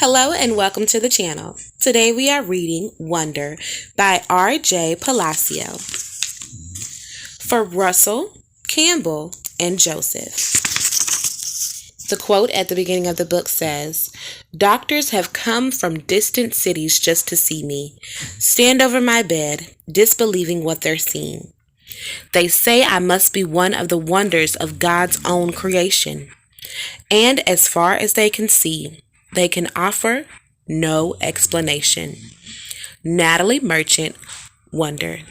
Hello and welcome to the channel. Today we are reading Wonder by R.J Palacio for Russell, Campbell, and Joseph. The quote at the beginning of the book says, "Doctors have come from distant cities just to see me, stand over my bed, disbelieving what they're seeing. They say I must be one of the wonders of God's own creation. And as far as they can see, they can offer no explanation." Natalie Merchant, Wonder.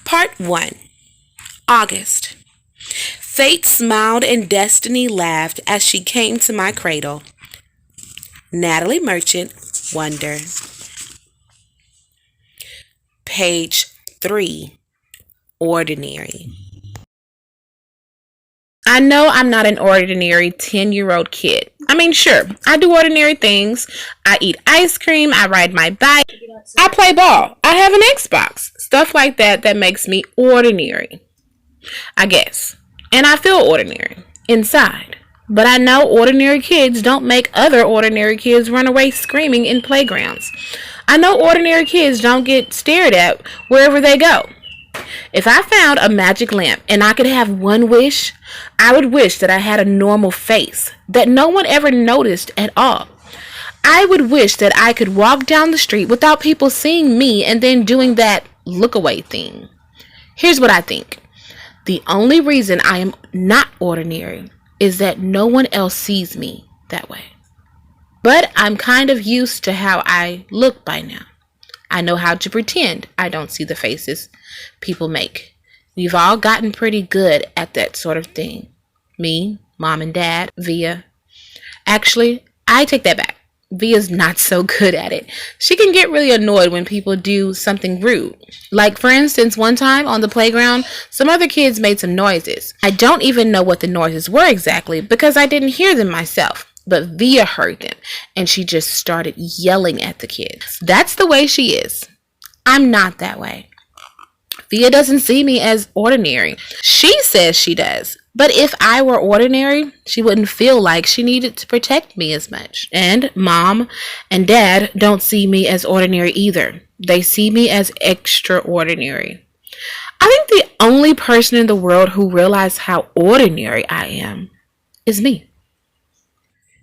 Part 1. August. Fate smiled and destiny laughed as she came to my cradle. Natalie Merchant, Wonder. Page 3. Ordinary. I know I'm not an ordinary 10-year-old kid. I mean, sure, I do ordinary things. I eat ice cream, I ride my bike, I play ball, I have an Xbox. Stuff like that makes me ordinary, I guess. And I feel ordinary inside. But I know ordinary kids don't make other ordinary kids run away screaming in playgrounds. I know ordinary kids don't get stared at wherever they go. If I found a magic lamp and I could have one wish, I would wish that I had a normal face that no one ever noticed at all. I would wish that I could walk down the street without people seeing me and then doing that look away thing. Here's what I think. The only reason I am not ordinary is that no one else sees me that way. But I'm kind of used to how I look by now. I know how to pretend I don't see the faces people make. We've all gotten pretty good at that sort of thing. Me, Mom and Dad, Via. Actually, I take that back. Via's not so good at it. She can get really annoyed when people do something rude. Like, for instance, one time on the playground, some other kids made some noises. I don't even know what the noises were exactly because I didn't hear them myself. But Via heard them, and she just started yelling at the kids. That's the way she is. I'm not that way. Via doesn't see me as ordinary. She says she does. But if I were ordinary, she wouldn't feel like she needed to protect me as much. And Mom and Dad don't see me as ordinary either. They see me as extraordinary. I think the only person in the world who realizes how ordinary I am is me.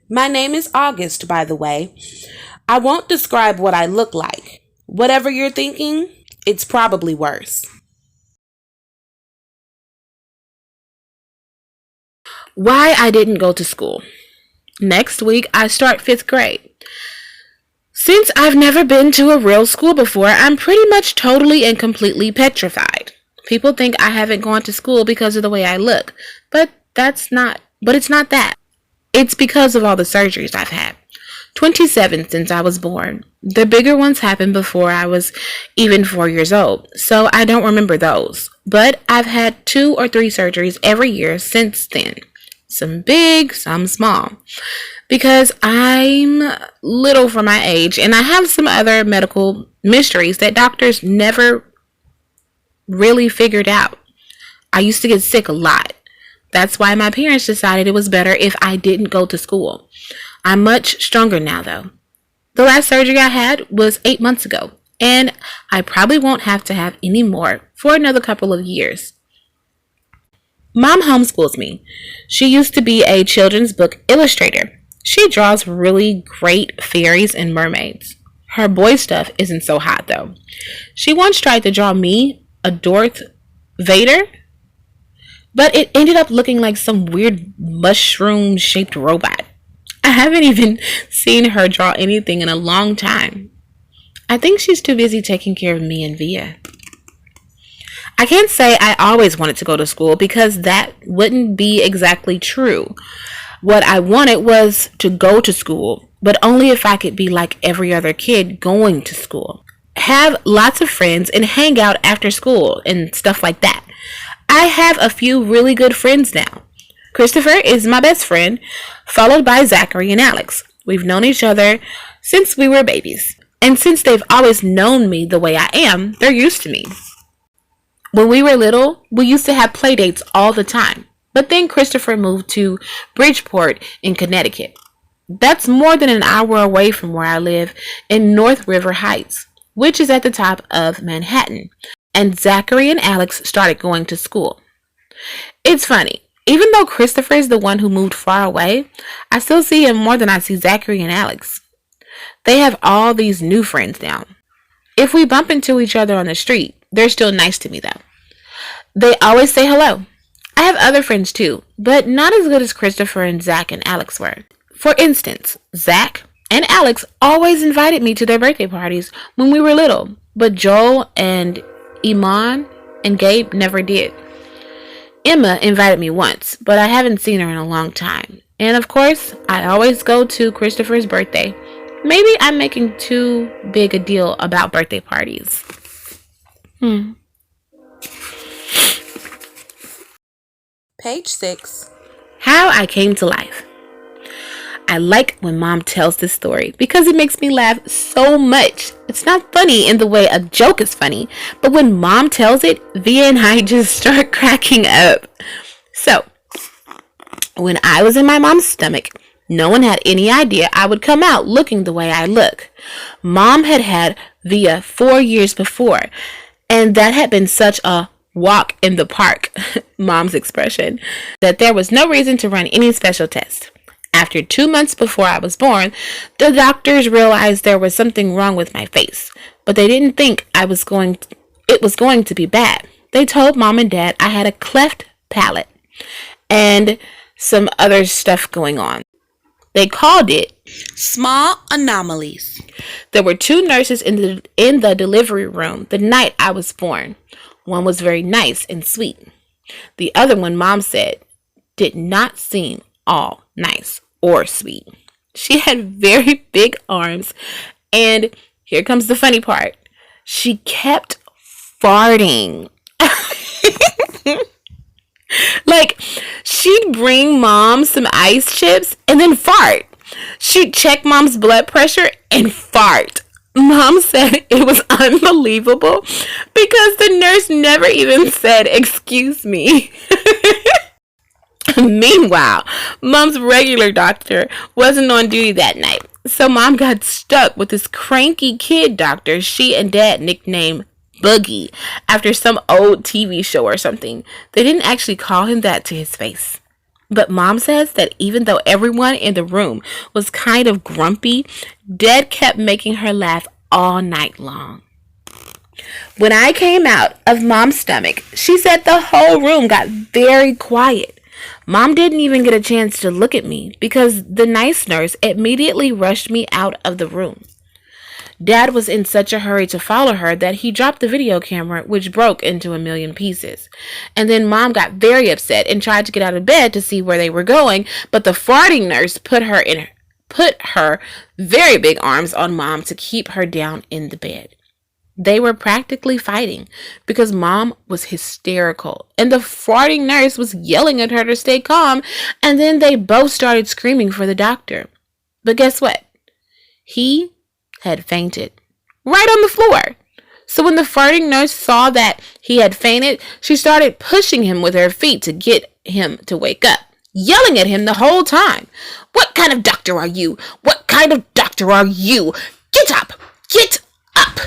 My name is August, by the way. I won't describe what I look like. Whatever you're thinking, it's probably worse. Why I didn't go to school. Next week, I start 5th grade. Since I've never been to a real school before, I'm pretty much totally and completely petrified. People think I haven't gone to school because of the way I look, but it's not that. It's because of all the surgeries I've had. 27 since I was born. The bigger ones happened before I was even 4 years old, so I don't remember those. But I've had 2 or 3 surgeries every year since then. Some big, some small. Because I'm little for my age, and I have some other medical mysteries that doctors never really figured out. I used to get sick a lot. That's why my parents decided it was better if I didn't go to school. I'm much stronger now, though. The last surgery I had was 8 months ago, and I probably won't have to have any more for another couple of years. Mom homeschools me. She used to be a children's book illustrator. She draws really great fairies and mermaids. Her boy stuff isn't so hot, though. She once tried to draw me a Darth Vader, but it ended up looking like some weird mushroom-shaped robot. I haven't even seen her draw anything in a long time. I think she's too busy taking care of me and Via. I can't say I always wanted to go to school because that wouldn't be exactly true. What I wanted was to go to school, but only if I could be like every other kid going to school. Have lots of friends and hang out after school and stuff like that. I have a few really good friends now. Christopher is my best friend, followed by Zachary and Alex. We've known each other since we were babies. And since they've always known me the way I am, they're used to me. When we were little, we used to have play dates all the time. But then Christopher moved to Bridgeport in Connecticut. That's more than an hour away from where I live in North River Heights, which is at the top of Manhattan. And Zachary and Alex started going to school. It's funny. Even though Christopher is the one who moved far away, I still see him more than I see Zachary and Alex. They have all these new friends now. If we bump into each other on the street, they're still nice to me though. They always say hello. I have other friends too, but not as good as Christopher and Zach and Alex were. For instance, Zach and Alex always invited me to their birthday parties when we were little, but Joel and Iman and Gabe never did. Emma invited me once, but I haven't seen her in a long time. And of course, I always go to Christopher's birthday. Maybe I'm making too big a deal about birthday parties. Page 6. How I came to life. I like when Mom tells this story because it makes me laugh so much. It's not funny in the way a joke is funny, but when Mom tells it, Via and I just start cracking up. So, when I was in my mom's stomach, no one had any idea I would come out looking the way I look. Mom had had Via 4 years before, and that had been such a walk in the park, Mom's expression, that there was no reason to run any special tests. After 2 months before I was born, the doctors realized there was something wrong with my face, but they didn't think it was going to be bad. They told Mom and Dad I had a cleft palate and some other stuff going on. They called it small anomalies. There were 2 nurses in the delivery room the night I was born. One was very nice and sweet. The other one, Mom said, did not seem all nice or sweet. She had very big arms, and here comes the funny part. She kept farting. Like, she'd bring Mom some ice chips and then fart. She'd check Mom's blood pressure and fart. Mom said it was unbelievable because the nurse never even said, "Excuse me." Meanwhile, Mom's regular doctor wasn't on duty that night, so Mom got stuck with this cranky kid doctor she and Dad nicknamed Boogie after some old TV show or something. They didn't actually call him that to his face. But Mom says that even though everyone in the room was kind of grumpy, Dad kept making her laugh all night long. When I came out of Mom's stomach, she said the whole room got very quiet. Mom didn't even get a chance to look at me because the nice nurse immediately rushed me out of the room. Dad was in such a hurry to follow her that he dropped the video camera, which broke into a million pieces. And then Mom got very upset and tried to get out of bed to see where they were going, but the farting nurse put her very big arms on Mom to keep her down in the bed. They were practically fighting because Mom was hysterical and the farting nurse was yelling at her to stay calm, and then they both started screaming for the doctor. But guess what? He had fainted right on the floor. So when the farting nurse saw that he had fainted, she started pushing him with her feet to get him to wake up, yelling at him the whole time. "What kind of doctor are you? What kind of doctor are you? Get up! Get up!"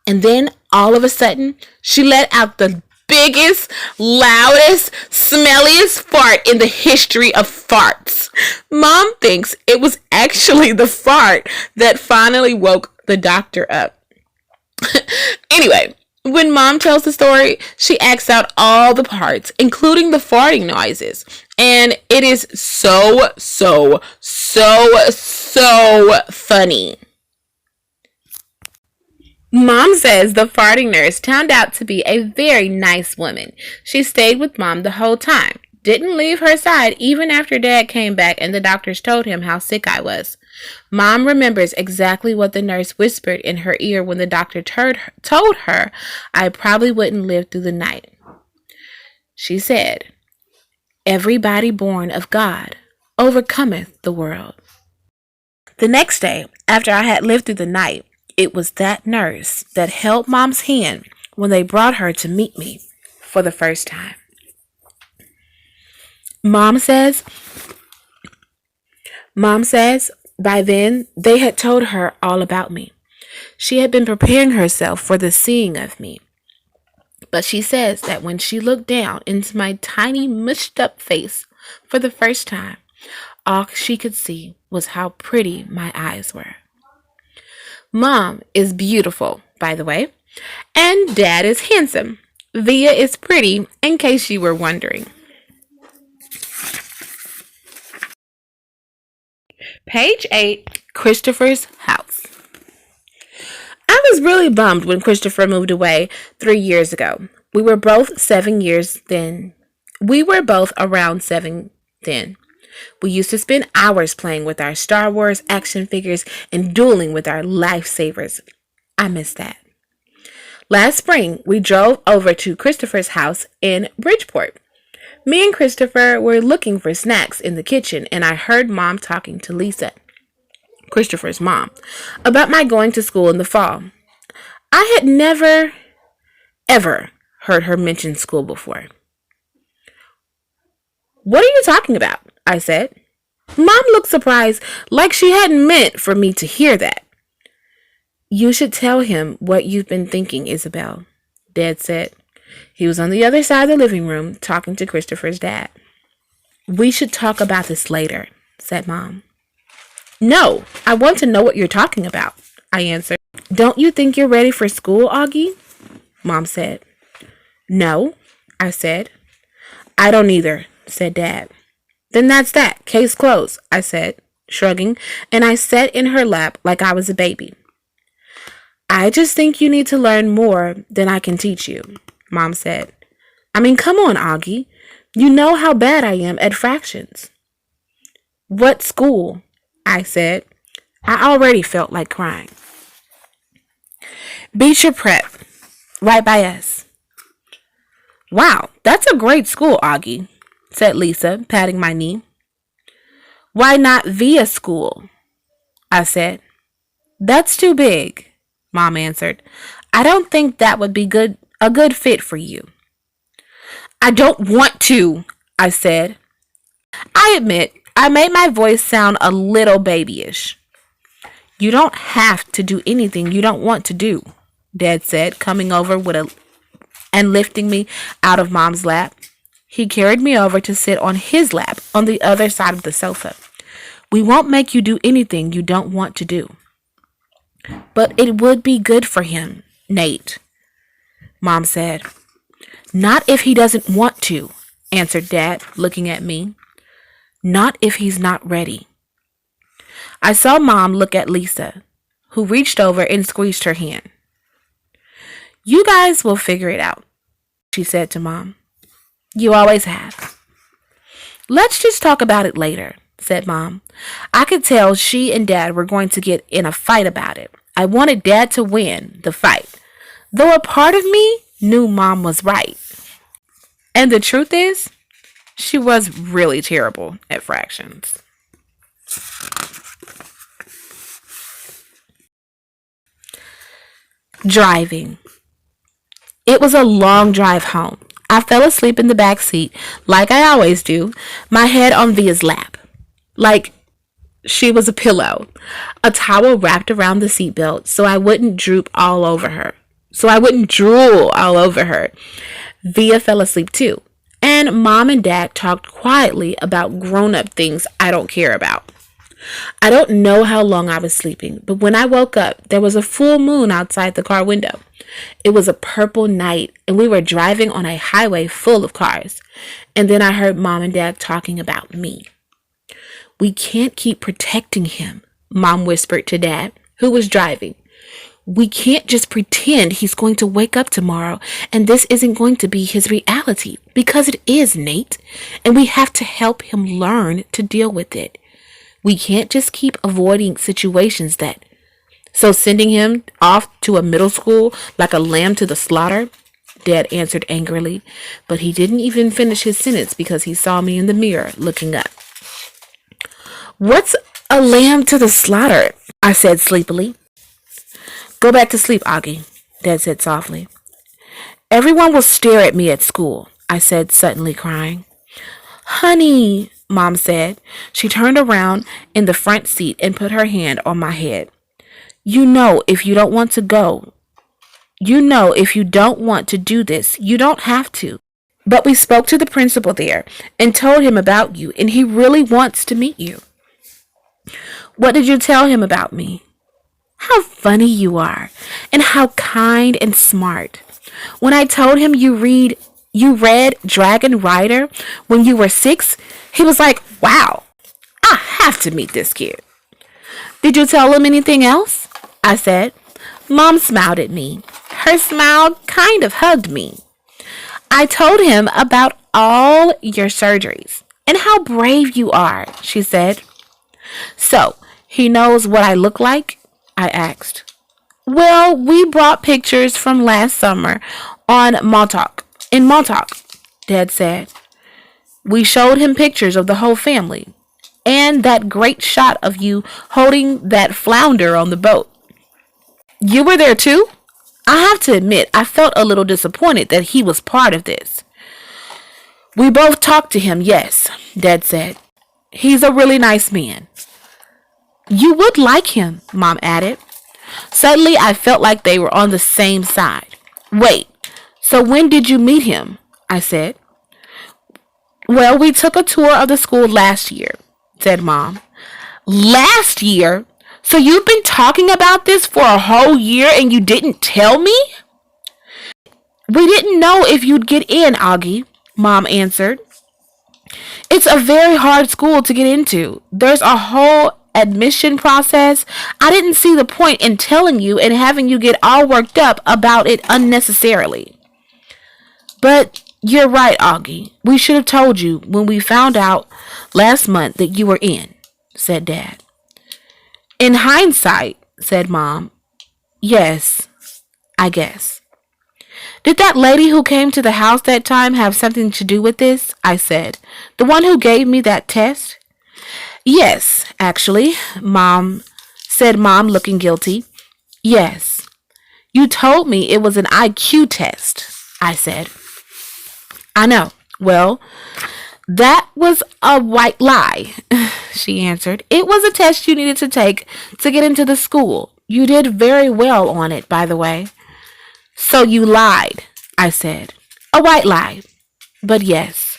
And then, all of a sudden, she let out the biggest, loudest, smelliest fart in the history of farts. Mom thinks it was actually the fart that finally woke the doctor up. Anyway, when Mom tells the story, she acts out all the parts, including the farting noises. And it is so funny. Mom says the farting nurse turned out to be a very nice woman. She stayed with Mom the whole time, didn't leave her side even after Dad came back and the doctors told him how sick I was. Mom remembers exactly what the nurse whispered in her ear when the doctor told her I probably wouldn't live through the night. She said, "Everybody born of God overcometh the world." The next day, after I had lived through the night, it was that nurse that held Mom's hand when they brought her to meet me for the first time. Mom says, Mom says by then they had told her all about me. She had been preparing herself for the seeing of me. But she says that when she looked down into my tiny, mushed up face for the first time, all she could see was how pretty my eyes were. Mom is beautiful, by the way, and Dad is handsome. Via is pretty, in case you were wondering. Page 8, Christopher's house. I was really bummed when Christopher moved away 3 years ago. We were both 7 years then. We were both around 7 then. We used to spend hours playing with our Star Wars action figures and dueling with our lifesavers. I miss that. Last spring, we drove over to Christopher's house in Bridgeport. Me and Christopher were looking for snacks in the kitchen, and I heard Mom talking to Lisa, Christopher's mom, about my going to school in the fall. I had never, ever heard her mention school before. What are you talking about? I said. Mom looked surprised, like she hadn't meant for me to hear that. You should tell him what you've been thinking, Isabel, Dad said. He was on the other side of the living room talking to Christopher's dad. We should talk about this later, said Mom. No, I want to know what you're talking about, I answered. Don't you think you're ready for school, Augie? Mom said. No, I said. I don't either, said Dad. Then that's that. Case closed, I said, shrugging, and I sat in her lap like I was a baby. I just think you need to learn more than I can teach you, Mom said. I mean, come on, Augie. You know how bad I am at fractions. What school? I said. I already felt like crying. Beecher Prep, right by us. Wow, that's a great school, Augie, said Lisa, patting my knee. Why not Via School? I said. That's too big, Mom answered. I don't think that would be a good fit for you. I don't want to, I said. I admit, I made my voice sound a little babyish. You don't have to do anything you don't want to do, Dad said, coming over and lifting me out of Mom's lap. He carried me over to sit on his lap on the other side of the sofa. We won't make you do anything you don't want to do. But it would be good for him, Nate, Mom said. Not if he doesn't want to, answered Dad, looking at me. Not if he's not ready. I saw Mom look at Lisa, who reached over and squeezed her hand. You guys will figure it out, she said to Mom. You always have. Let's just talk about it later, said Mom. I could tell she and Dad were going to get in a fight about it. I wanted Dad to win the fight, though a part of me knew Mom was right. And the truth is, she was really terrible at fractions. Driving. It was a long drive home. I fell asleep in the back seat, like I always do, my head on Via's lap, like she was a pillow, a towel wrapped around the seatbelt so I wouldn't drool all over her. Via fell asleep too, and Mom and Dad talked quietly about grown-up things I don't care about. I don't know how long I was sleeping, but when I woke up, there was a full moon outside the car window. It was a purple night, and we were driving on a highway full of cars. And then I heard Mom and Dad talking about me. We can't keep protecting him, Mom whispered to Dad, who was driving. We can't just pretend he's going to wake up tomorrow and this isn't going to be his reality, because it is, Nate, and we have to help him learn to deal with it. We can't just keep avoiding situations that. So sending him off to a middle school like a lamb to the slaughter? Dad answered angrily, but he didn't even finish his sentence because he saw me in the mirror looking up. What's a lamb to the slaughter? I said sleepily. Go back to sleep, Augie, Dad said softly. Everyone will stare at me at school, I said, suddenly crying. Honey, Mom said. She turned around in the front seat and put her hand on my head. You know, if you don't want to go, if you don't want to do this, you don't have to. But we spoke to the principal there and told him about you, and he really wants to meet you. What did you tell him about me? How funny you are, and how kind and smart. When I told him you read Dragon Rider when you were 6, he was like, wow, I have to meet this kid. Did you tell him anything else? I said. Mom smiled at me. Her smile kind of hugged me. I told him about all your surgeries and how brave you are, she said. So, he knows what I look like? I asked. Well, we brought pictures from last summer in Montauk, Dad said. We showed him pictures of the whole family and that great shot of you holding that flounder on the boat. You were there too? I have to admit, I felt a little disappointed that he was part of this. We both talked to him, yes, Dad said. He's a really nice man. You would like him, Mom added. Suddenly, I felt like they were on the same side. Wait, so when did you meet him? I said. Well, we took a tour of the school last year, said Mom. Last year? So you've been talking about this for a whole year and you didn't tell me? We didn't know if you'd get in, Augie, Mom answered. It's a very hard school to get into. There's a whole admission process. I didn't see the point in telling you and having you get all worked up about it unnecessarily. But you're right, Augie. We should have told you when we found out last month that you were in, said Dad. In hindsight, said Mom, yes, I guess. Did that lady who came to the house that time have something to do with this? I said. The one who gave me that test? Yes, actually, Mom said, Mom looking guilty. Yes. You told me it was an IQ test, I said. I know. Well, that was a white lie, she answered. It was a test you needed to take to get into the school. You did very well on it, by the way. So you lied, I said. A white lie. But yes.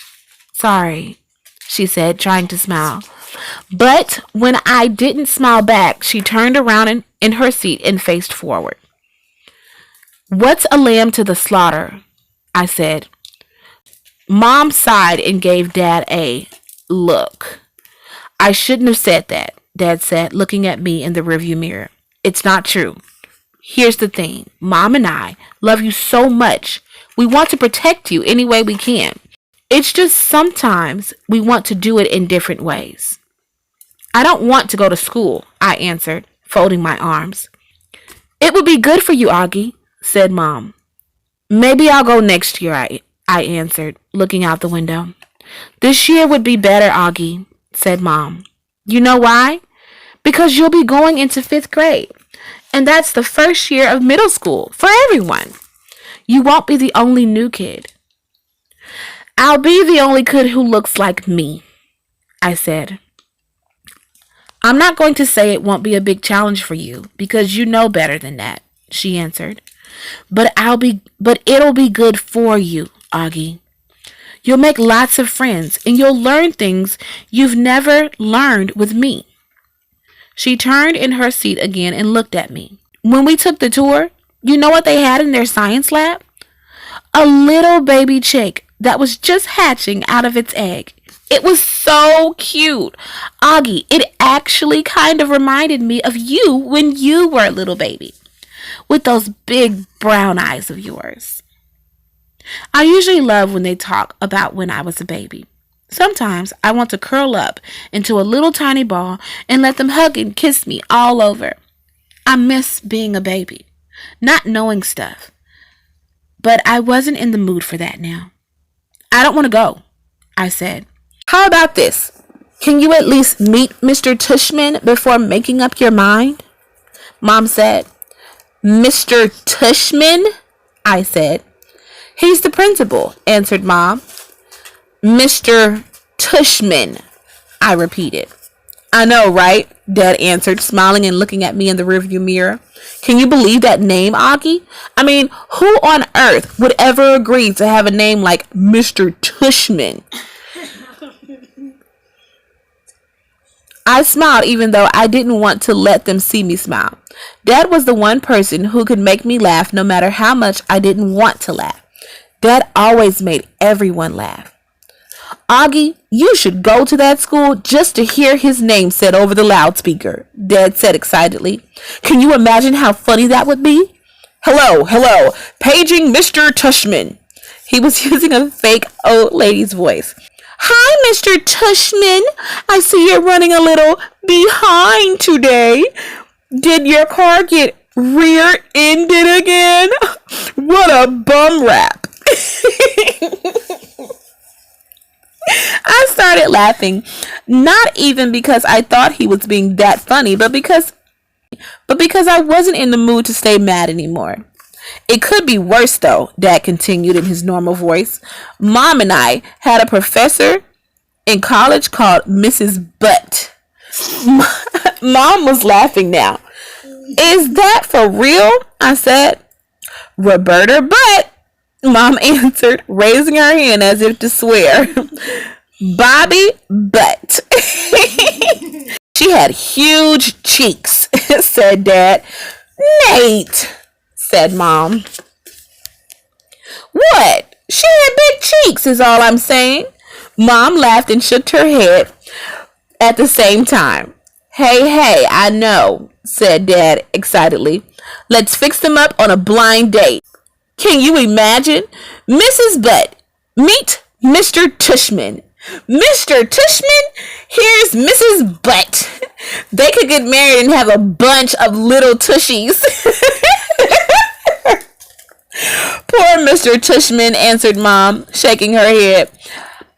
Sorry, she said, trying to smile. But when I didn't smile back, she turned around in her seat and faced forward. What's a lamb to the slaughter? I said. Mom sighed and gave Dad a look. I shouldn't have said that, Dad said, looking at me in the rearview mirror. It's not true. Here's the thing. Mom and I love you so much. We want to protect you any way we can. It's just sometimes we want to do it in different ways. I don't want to go to school, I answered, folding my arms. It would be good for you, Augie, said Mom. Maybe I'll go next year, I answered, looking out the window. This year would be better, Augie, said Mom. You know why? Because you'll be going into 5th grade, and that's the first year of middle school for everyone. You won't be the only new kid. I'll be the only kid who looks like me, I said. I'm not going to say it won't be a big challenge for you, because you know better than that, she answered. But it'll be good for you, Augie. You'll make lots of friends, and you'll learn things you've never learned with me. She turned in her seat again and looked at me. When we took the tour, you know what they had in their science lab? A little baby chick that was just hatching out of its egg. It was so cute. Augie, it actually kind of reminded me of you when you were a little baby, with those big brown eyes of yours. I usually love when they talk about when I was a baby. Sometimes I want to curl up into a little tiny ball and let them hug and kiss me all over. I miss being a baby, not knowing stuff. But I wasn't in the mood for that now. I don't want to go, I said. How about this? Can you at least meet Mr. Tushman before making up your mind? Mom said. Mr. Tushman? I said. He's the principal, answered Mom. Mr. Tushman, I repeated. I know, right? Dad answered, smiling and looking at me in the rearview mirror. Can you believe that name, Augie? I mean, who on earth would ever agree to have a name like Mr. Tushman? I smiled even though I didn't want to let them see me smile. Dad was the one person who could make me laugh no matter how much I didn't want to laugh. Dad always made everyone laugh. Augie, you should go to that school just to hear his name said over the loudspeaker, Dad said excitedly. Can you imagine how funny that would be? Hello, paging Mr. Tushman. He was using a fake old lady's voice. Hi, Mr. Tushman. I see you're running a little behind today. Did your car get rear-ended again? What a bum rap. I started laughing, not even because I thought he was being that funny, but because I wasn't in the mood to stay mad anymore. It could be worse, though, Dad continued in his normal voice. Mom and I had a professor in college called Mrs. Butt. Mom was laughing now. Is that for real? I said. Roberta Butt, Mom answered, raising her hand as if to swear. Bobby Butt. She had huge cheeks, said Dad. Nate, said Mom. What? She had big cheeks is all I'm saying. Mom laughed and shook her head at the same time. Hey, I know, said Dad excitedly. Let's fix them up on a blind date. Can you imagine? Mrs. Butt, meet Mr. Tushman. Mr. Tushman, here's Mrs. Butt. They could get married and have a bunch of little tushies. Poor Mr. Tushman, answered Mom, shaking her head.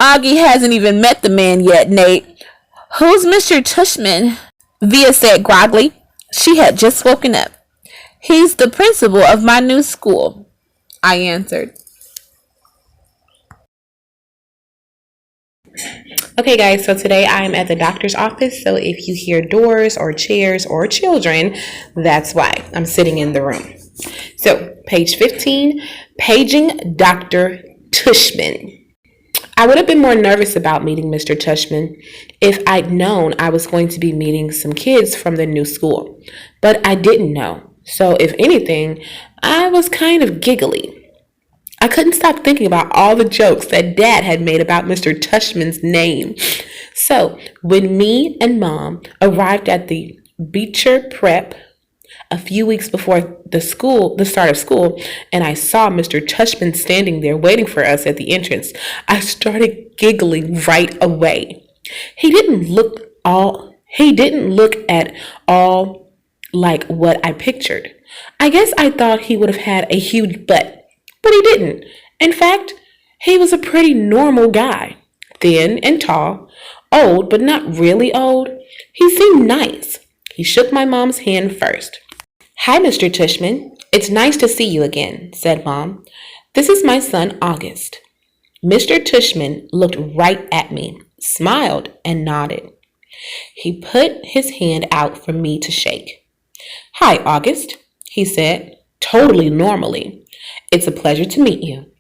Augie hasn't even met the man yet, Nate. Who's Mr. Tushman? Via said groggily. She had just woken up. He's the principal of my new school, I answered. Okay, guys, so today I'm at the doctor's office. So if you hear doors or chairs or children, that's why I'm sitting in the room. So, page 15, paging Dr. Tushman. I would have been more nervous about meeting Mr. Tushman if I'd known I was going to be meeting some kids from the new school. But I didn't know. So, if anything, I was kind of giggly. I couldn't stop thinking about all the jokes that Dad had made about Mr. Tushman's name. So, when me and Mom arrived at the Beecher Prep a few weeks before the start of school, and I saw Mr. Tushman standing there waiting for us at the entrance, I started giggling right away. He didn't look at all like what I pictured. I guess I thought he would have had a huge butt, but he didn't. In fact, he was a pretty normal guy, thin and tall, old but not really old. He seemed nice. He shook my mom's hand first. Hi, Mr. Tushman. It's nice to see you again, said Mom. This is my son, August. Mr. Tushman looked right at me, smiled, and nodded. He put his hand out for me to shake. Hi, August, he said, totally normally. It's a pleasure to meet you.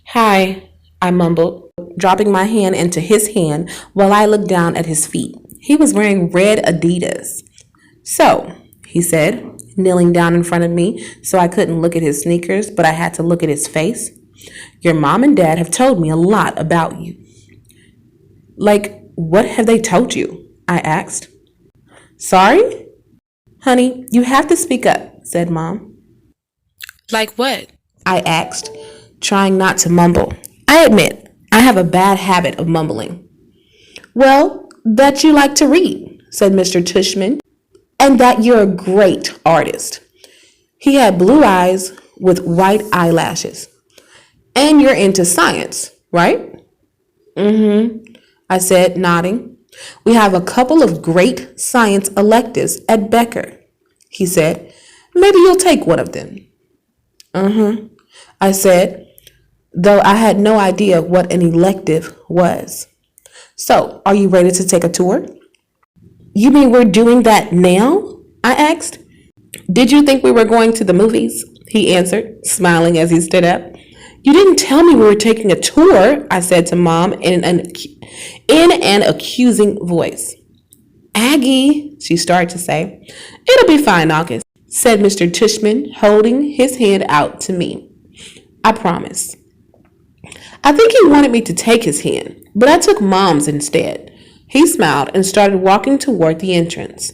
Hi, I mumbled, dropping my hand into his hand while I looked down at his feet. He was wearing red Adidas. So, he said, kneeling down in front of me so I couldn't look at his sneakers, but I had to look at his face. Your mom and dad have told me a lot about you. Like, what have they told you? I asked. Sorry? Honey, you have to speak up, said Mom. Like what? I asked, trying not to mumble. I admit, I have a bad habit of mumbling. Well, that you like to read, said Mr. Tushman, and that you're a great artist. He had blue eyes with white eyelashes. And you're into science, right? I said, nodding. We have a couple of great science electives at Becker, he said. Maybe you'll take one of them. I said, though I had no idea what an elective was. So, are you ready to take a tour? You mean we're doing that now? I asked. Did you think we were going to the movies? He answered, smiling as he stood up. You didn't tell me we were taking a tour, I said to Mom in an accusing voice. Aggie, she started to say. It'll be fine, August, said Mr. Tushman, holding his hand out to me. I promise. I think he wanted me to take his hand, but I took Mom's instead. He smiled and started walking toward the entrance.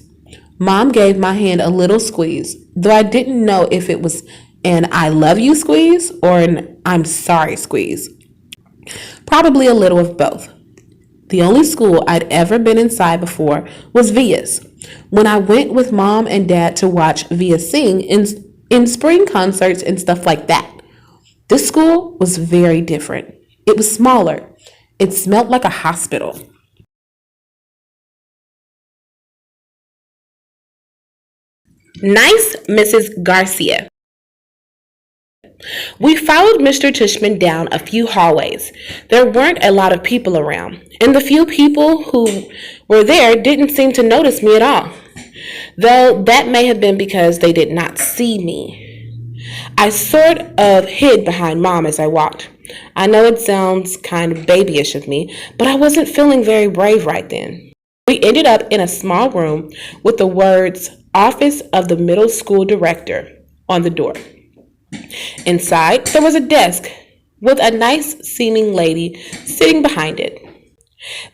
Mom gave my hand a little squeeze, though I didn't know if it was an I love you squeeze or an I'm sorry squeeze. Probably a little of both. The only school I'd ever been inside before was Via's. When I went with Mom and Dad to watch Via sing in spring concerts and stuff like that. This school was very different. It was smaller. It smelled like a hospital. Nice Mrs. Garcia. We followed Mr. Tushman down a few hallways. There weren't a lot of people around, and the few people who were there didn't seem to notice me at all, though that may have been because they did not see me. I sort of hid behind Mom as I walked. I know it sounds kind of babyish of me, but I wasn't feeling very brave right then. We ended up in a small room with the words Office of the Middle School Director on the door. Inside, there was a desk with a nice-seeming lady sitting behind it.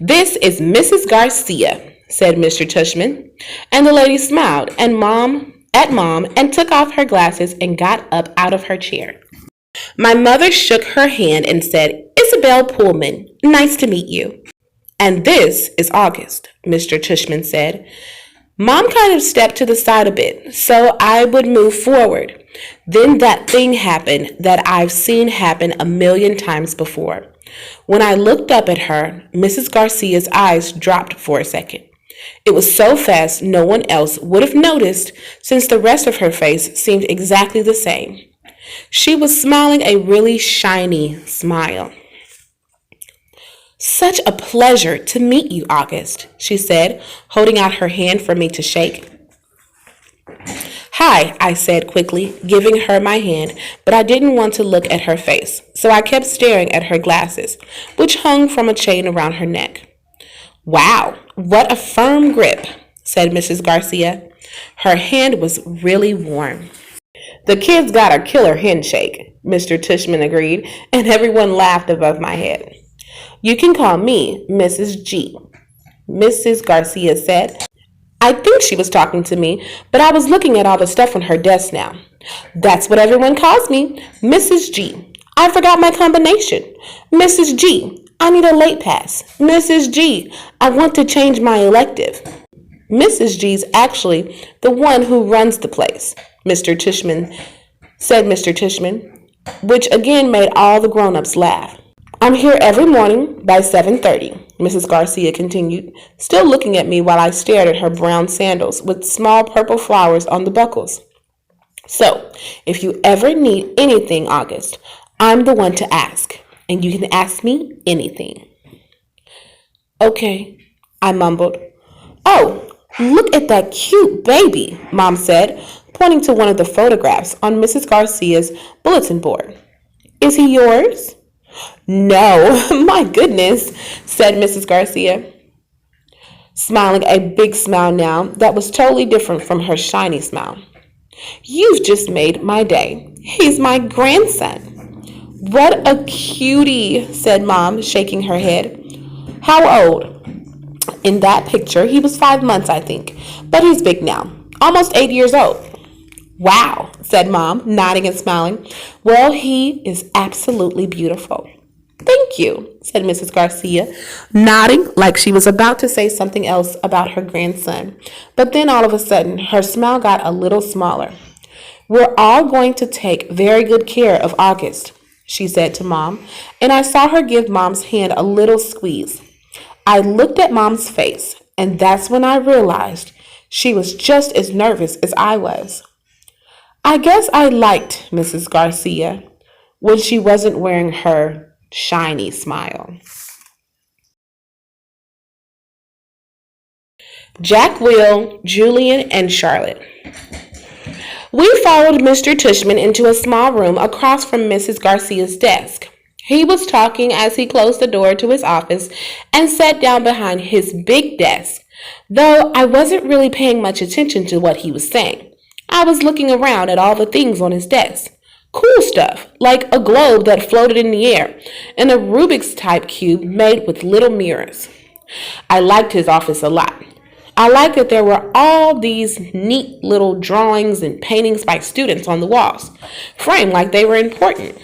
This is Mrs. Garcia, said Mr. Tushman, and the lady smiled at Mom and took off her glasses and got up out of her chair. My mother shook her hand and said, Isabel Pullman, nice to meet you. And this is August, Mr. Tushman said. Mom kind of stepped to the side a bit, so I would move forward. Then that thing happened that I've seen happen a million times before. When I looked up at her, Mrs. Garcia's eyes dropped for a second. It was so fast no one else would have noticed since the rest of her face seemed exactly the same. She was smiling a really shiny smile. Such a pleasure to meet you, August, she said, holding out her hand for me to shake. Hi, I said quickly, giving her my hand, but I didn't want to look at her face, so I kept staring at her glasses, which hung from a chain around her neck. Wow, what a firm grip, said Mrs. Garcia. Her hand was really warm. The kid's got a killer handshake, Mr. Tushman agreed, and everyone laughed above my head. You can call me Mrs. G, Mrs. Garcia said. I think she was talking to me, but I was looking at all the stuff on her desk now. That's what everyone calls me, Mrs. G. I forgot my combination. Mrs. G, I need a late pass. Mrs. G, I want to change my elective. Mrs. G's actually the one who runs the place, Mr. Tushman said, which again made all the grown-ups laugh. I'm here every morning by 7:30, Mrs. Garcia continued, still looking at me while I stared at her brown sandals with small purple flowers on the buckles. So, if you ever need anything, August, I'm the one to ask, and you can ask me anything. Okay, I mumbled. Oh, look at that cute baby, Mom said, pointing to one of the photographs on Mrs. Garcia's bulletin board. Is he yours? No, my goodness, said Mrs. Garcia, smiling a big smile now that was totally different from her shiny smile. You've just made my day. He's my grandson. What a cutie, said Mom, shaking her head. How old? In that picture, he was 5 months, I think, but he's big now, almost 8 years old. Wow, said Mom, nodding and smiling. Well, he is absolutely beautiful. Thank you, said Mrs. Garcia, nodding like she was about to say something else about her grandson. But then all of a sudden, her smile got a little smaller. We're all going to take very good care of August, she said to Mom, and I saw her give Mom's hand a little squeeze. I looked at Mom's face, and that's when I realized she was just as nervous as I was. I guess I liked Mrs. Garcia when she wasn't wearing her shiny smile. Jack, Will, Julian, and Charlotte. We followed Mr. Tushman into a small room across from Mrs. Garcia's desk. He was talking as he closed the door to his office and sat down behind his big desk, though I wasn't really paying much attention to what he was saying. I was looking around at all the things on his desk. Cool stuff, like a globe that floated in the air, and a Rubik's type cube made with little mirrors. I liked his office a lot. I liked that there were all these neat little drawings and paintings by students on the walls, framed like they were important.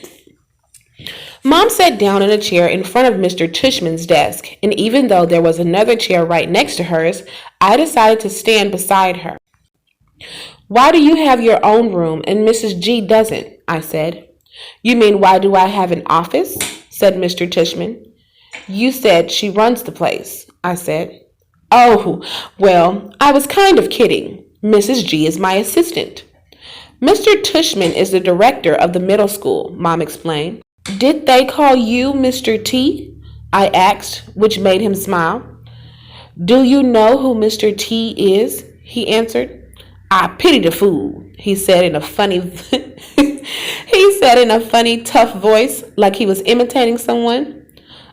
Mom sat down in a chair in front of Mr. Tushman's desk, and even though there was another chair right next to hers, I decided to stand beside her. "Why do you have your own room and Mrs. G doesn't?" I said. "You mean why do I have an office?" said Mr. Tushman. "You said she runs the place," I said. "Oh, well, I was kind of kidding. Mrs. G is my assistant." "Mr. Tushman is the director of the middle school," Mom explained. "Did they call you Mr. T?" I asked, which made him smile. "Do you know who Mr. T is?" he answered. "I pity the fool," he said in a funny tough voice, like he was imitating someone.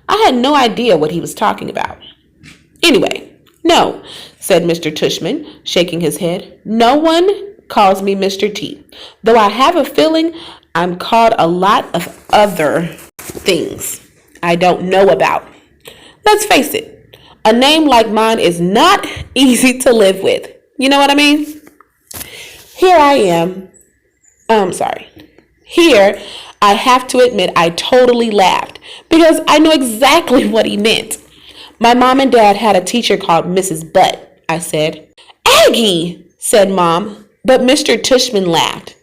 I had no idea what he was talking about. "Anyway, no," said Mr. Tushman, shaking his head. "No one calls me Mr. T, though I have a feeling I'm called a lot of other things I don't know about. Let's face it, a name like mine is not easy to live with. You know what I mean? Here I have to admit I totally laughed because I know exactly what he meant. "My mom and dad had a teacher called Mrs. Butt," I said. "Aggie," said Mom, but Mr. Tushman laughed.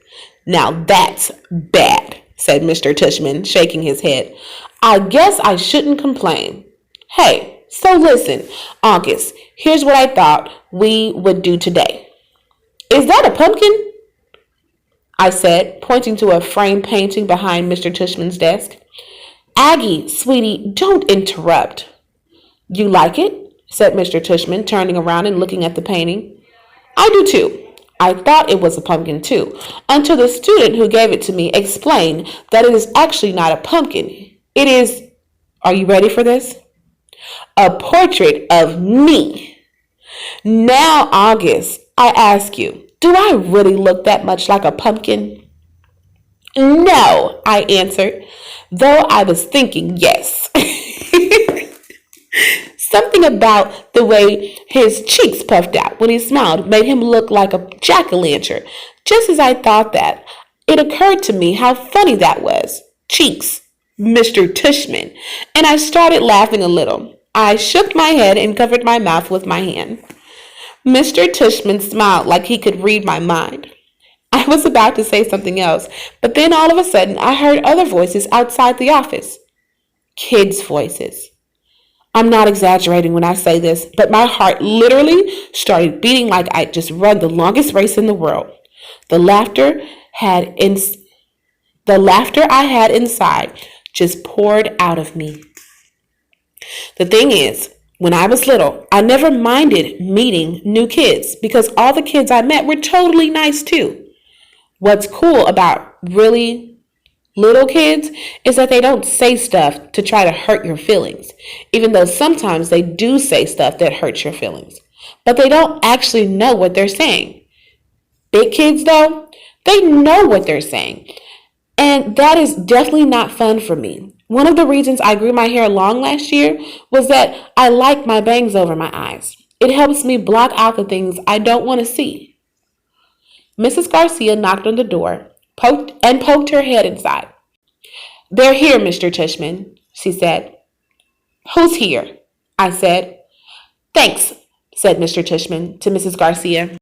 "Now that's bad," said Mr. Tushman, shaking his head. "I guess I shouldn't complain. Hey, so listen, August, here's what I thought we would do today." "Is that a pumpkin?" I said, pointing to a framed painting behind Mr. Tushman's desk. "Aggie, sweetie, don't interrupt." "You like it?" said Mr. Tushman, turning around and looking at the painting. "I do too. I thought it was a pumpkin too, until the student who gave it to me explained that it is actually not a pumpkin. It is, are you ready for this? A portrait of me. Now, August, I ask you, do I really look that much like a pumpkin?" "No," I answered, though I was thinking yes. Something about the way his cheeks puffed out when he smiled made him look like a jack-o'-lantern. Just as I thought that, it occurred to me how funny that was. Cheeks, Mr. Tushman. And I started laughing a little. I shook my head and covered my mouth with my hand. Mr. Tushman smiled like he could read my mind. I was about to say something else, but then all of a sudden I heard other voices outside the office. Kids' voices. I'm not exaggerating when I say this, but my heart literally started beating like I'd just run the longest race in the world. The laughter I had inside just poured out of me. The thing is, when I was little, I never minded meeting new kids because all the kids I met were totally nice too. What's cool about really little kids is that they don't say stuff to try to hurt your feelings, even though sometimes they do say stuff that hurts your feelings. But they don't actually know what they're saying. Big kids, though, they know what they're saying. And that is definitely not fun for me. One of the reasons I grew my hair long last year was that I like my bangs over my eyes. It helps me block out the things I don't want to see. Mrs. Garcia knocked on the door, poked her head inside. "They're here, Mr. Tushman," she said. "Who's here?" I said. "Thanks," said Mr. Tushman to Mrs. Garcia.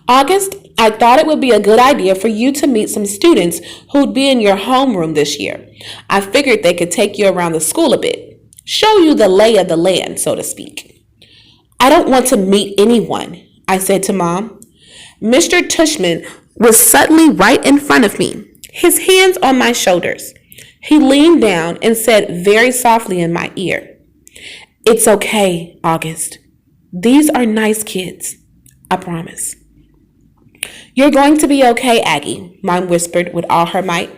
"August, I thought it would be a good idea for you to meet some students who'd be in your homeroom this year. I figured they could take you around the school a bit, show you the lay of the land, so to speak." "I don't want to meet anyone," I said to Mom. Mr. Tushman was suddenly right in front of me, his hands on my shoulders. He leaned down and said very softly in my ear, "It's okay, August. These are nice kids. I promise. You're going to be okay, Aggie, Mom whispered with all her might.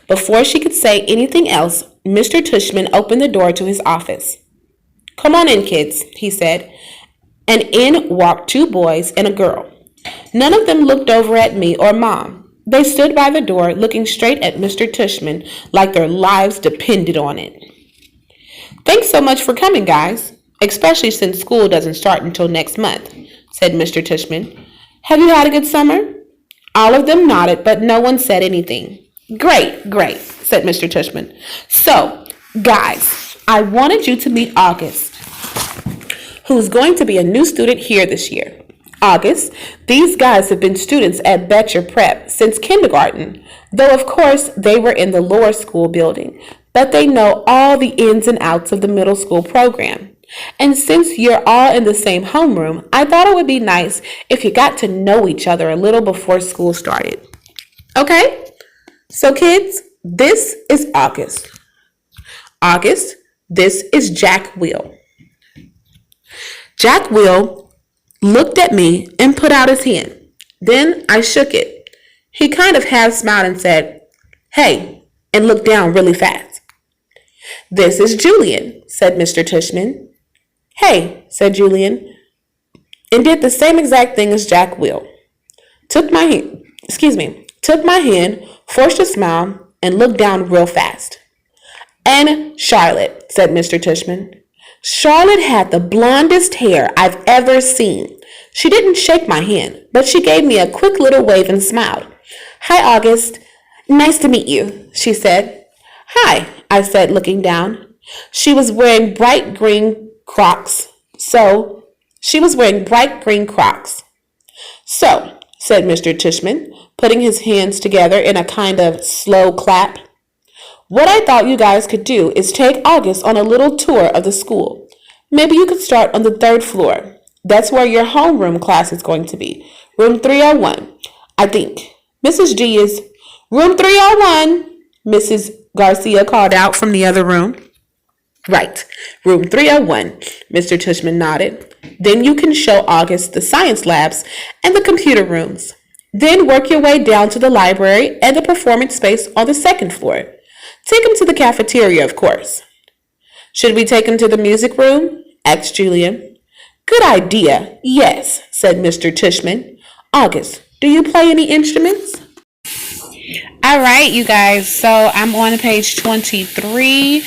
Before she could say anything else, Mr. Tushman opened the door to his office. Come on in, kids, he said, and in walked two boys and a girl. None of them looked over at me or Mom. They stood by the door looking straight at Mr. Tushman like their lives depended on it. Thanks so much for coming, guys, especially since school doesn't start until next month, said Mr. Tushman. Have you had a good summer? All of them nodded, but no one said anything. Great, said Mr. Tushman. So, guys, I wanted you to meet August, who's going to be a new student here this year. August, these guys have been students at Betcher Prep since kindergarten, though of course they were in the lower school building, but they know all the ins and outs of the middle school program. And since you're all in the same homeroom, I thought it would be nice if you got to know each other a little before school started. Okay? So kids, this is August. August, this is Jack Will. Jack Will looked at me and put out his hand. Then I shook it. He kind of half smiled and said, "Hey," and looked down really fast. This is Julian, said Mr. Tushman. Hey, said Julian, and did the same exact thing as Jack Will. Took my hand, forced a smile, and looked down real fast. And Charlotte, said Mr. Tushman. Charlotte had the blondest hair I've ever seen. She didn't shake my hand, but she gave me a quick little wave and smiled. Hi, August. Nice to meet you, she said. Hi, I said, looking down. She was wearing bright green Crocs. So, said Mr. Tushman, putting his hands together in a kind of slow clap. What I thought you guys could do is take August on a little tour of the school. Maybe you could start on the 3rd floor. That's where your homeroom class is going to be. Room 301, I think. Mrs. G is room 301, Mrs. Garcia called out from the other room. Right, room 301, Mr. Tushman nodded. Then you can show August the science labs and the computer rooms. Then work your way down to the library and the performance space on the 2nd floor. Take him to the cafeteria, of course. Should we take him to the music room? Asked Julian. Good idea, yes, said Mr. Tushman. August, do you play any instruments? All right, you guys, so I'm on page 23.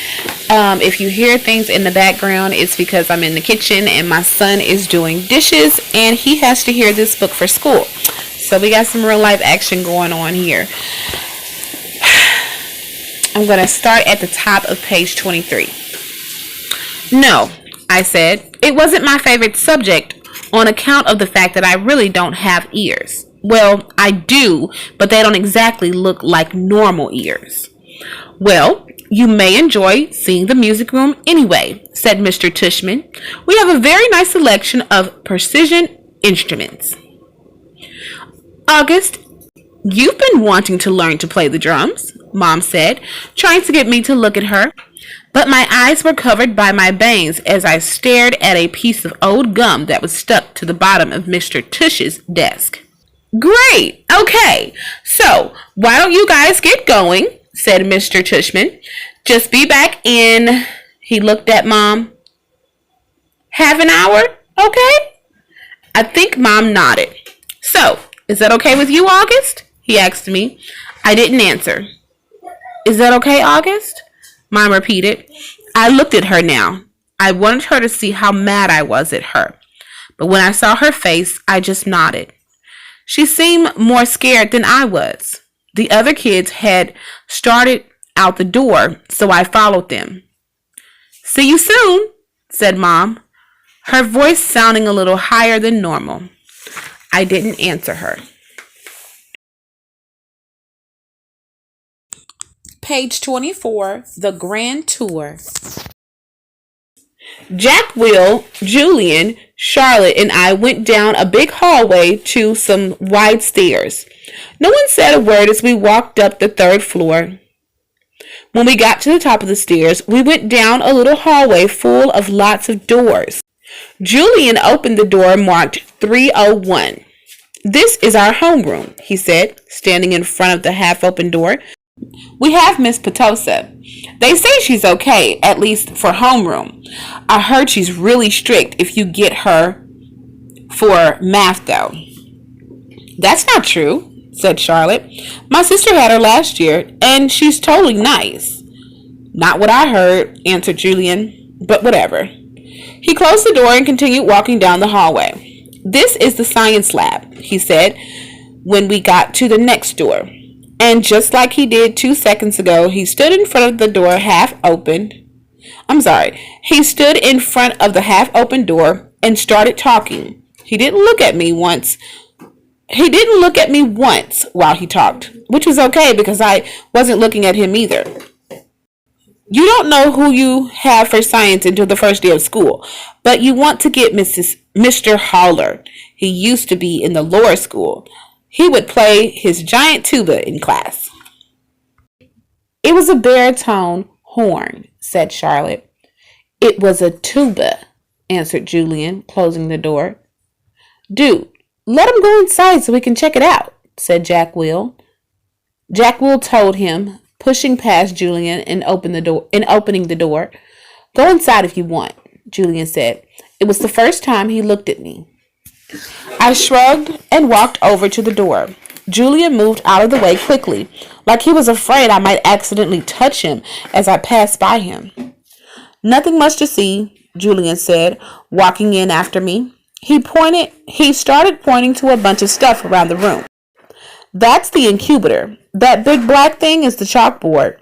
If you hear things in the background, it's because I'm in the kitchen and my son is doing dishes and he has to hear this book for school. So we got some real life action going on here. I'm going to start at the top of page 23. No, I said, it wasn't my favorite subject on account of the fact that I really don't have ears. Well, I do, but they don't exactly look like normal ears. Well, you may enjoy seeing the music room anyway, said Mr. Tushman. We have a very nice selection of precision instruments. August, you've been wanting to learn to play the drums, Mom said, trying to get me to look at her. But my eyes were covered by my bangs as I stared at a piece of old gum that was stuck to the bottom of Mr. Tush's desk. Great. Okay. So, why don't you guys get going, said Mr. Tushman. Just be back in, he looked at Mom. Half an hour? Okay. I think Mom nodded. So, is that okay with you, August? He asked me. I didn't answer. Is that okay, August? Mom repeated. I looked at her now. I wanted her to see how mad I was at her. But when I saw her face, I just nodded. She seemed more scared than I was. The other kids had started out the door, so I followed them. See you soon, said Mom, her voice sounding a little higher than normal. I didn't answer her. Page 24, The Grand Tour. Jack, Will, Julian, Charlotte, and I went down a big hallway to some wide stairs. No one said a word as we walked up the 3rd floor. When we got to the top of the stairs, we went down a little hallway full of lots of doors. Julian opened the door marked 301. "This is our homeroom," he said, standing in front of the half-open door. "We have Miss Potosa. They say she's okay, at least for homeroom. I heard she's really strict if you get her for math, though." "That's not true," said Charlotte. "My sister had her last year, and she's totally nice." "Not what I heard," answered Julian, "but whatever." He closed the door and continued walking down the hallway. "This is the science lab," he said when we got to the next door. And just like he did 2 seconds ago, he stood in front of the door He stood in front of the half-open door and started talking. He didn't look at me once while he talked, which was okay because I wasn't looking at him either. "You don't know who you have for science until the first day of school, but you want to get Mr. Haller. He used to be in the lower school. He would play his giant tuba in class." "It was a baritone horn," said Charlotte. "It was a tuba," answered Julian, closing the door. "Dude, let him go inside so we can check it out," said Jack Will. Jack Will told him, pushing past Julian and opening the door. "Go inside if you want," Julian said. It was the first time he looked at me. I shrugged and walked over to the door. Julian moved out of the way quickly, like he was afraid I might accidentally touch him as I passed by him. "Nothing much to see," Julian said, walking in after me. He started pointing to a bunch of stuff around the room. "That's the incubator. That big black thing is the chalkboard.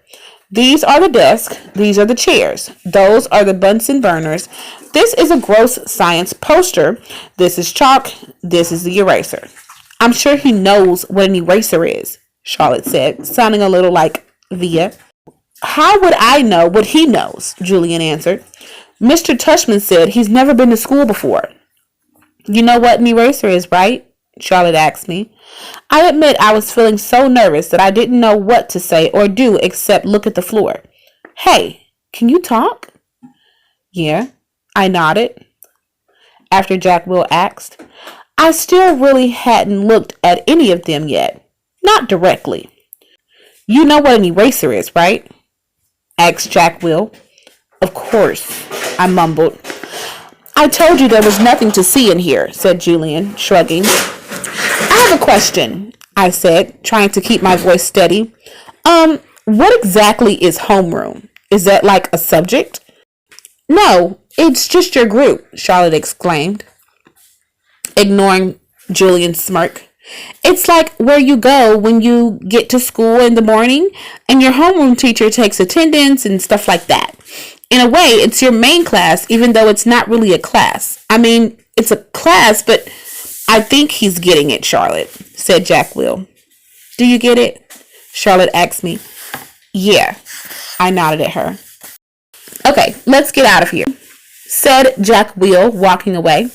These are the desks. These are the chairs. Those are the Bunsen burners. This is a gross science poster. This is chalk. This is the eraser." "I'm sure he knows what an eraser is," Charlotte said, sounding a little like Via. "How would I know what he knows?" Julian answered. "Mr. Tushman said he's never been to school before." "You know what an eraser is, right?" Charlotte asked me. I admit I was feeling so nervous that I didn't know what to say or do except look at the floor. "Hey, can you talk?" "Yeah," I nodded. After Jack Will asked, I still really hadn't looked at any of them yet. Not directly. "You know what an eraser is, right?" asked Jack Will. "Of course," I mumbled. "I told you there was nothing to see in here," said Julian, shrugging. "I have a question," I said, trying to keep my voice steady. What exactly is homeroom? Is that like a subject?" "No, it's just your group," Charlotte exclaimed, ignoring Julian's smirk. "It's like where you go when you get to school in the morning, and your homeroom teacher takes attendance and stuff like that. In a way, it's your main class, even though it's not really a class. I mean, it's a class, but..." "I think he's getting it, Charlotte," said Jack Will. "Do you get it?" Charlotte asked me. "Yeah," I nodded at her. "Okay, let's get out of here," said Jack Will, walking away.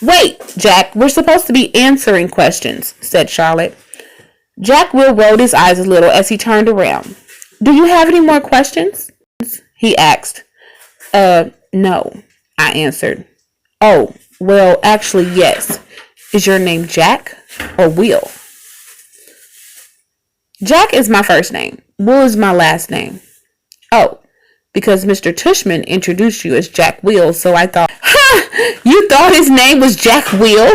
"Wait, Jack, we're supposed to be answering questions," said Charlotte. Jack Will rolled his eyes a little as he turned around. "Do you have any more questions?" he asked. No," I answered. "Oh, well, actually, yes. Is your name Jack or Will?" "Jack is my first name. Will is my last name." "Oh, because Mr. Tushman introduced you as Jack Will, so I thought..." "You thought his name was Jack Will?"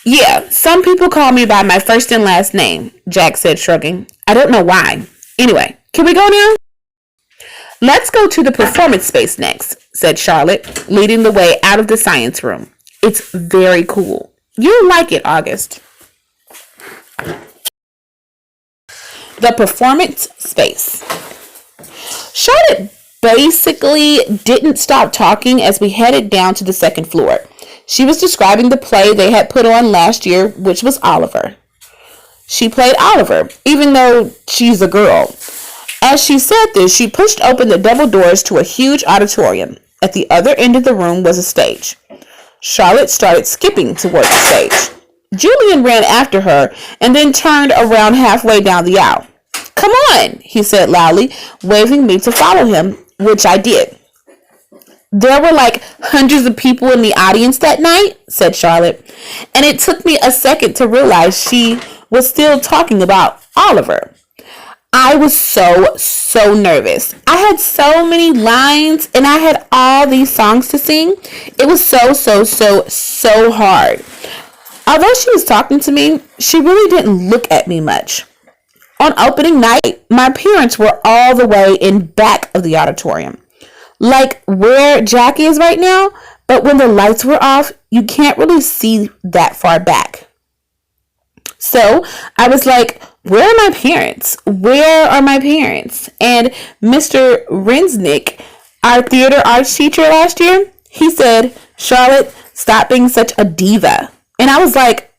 "Yeah, some people call me by my first and last name," Jack said, shrugging. "I don't know why. Anyway, can we go now?" "Let's go to the performance space next," said Charlotte, leading the way out of the science room. "It's very cool. You'll like it, August." The performance space. Charlotte basically didn't stop talking as we headed down to the second floor. She was describing the play they had put on last year, which was Oliver. She played Oliver, even though she's a girl. As she said this, she pushed open the double doors to a huge auditorium. At the other end of the room was a stage. Charlotte started skipping toward the stage. Julian ran after her and then turned around halfway down the aisle. "Come on," he said loudly, waving me to follow him, which I did. There were like hundreds of people in the audience that night, said Charlotte, and it took me a second to realize she was still talking about Oliver. I was so nervous. I had so many lines and I had all these songs to sing. It was so hard. Although she was talking to me, she really didn't look at me much. On opening night, my parents were all the way in back of the auditorium, like where Jack is right now, but when the lights were off, you can't really see that far back. So I was like, where are my parents? Where are my parents? And Mr. Rensnick, our theater arts teacher last year, he said, Charlotte, stop being such a diva. And I was like,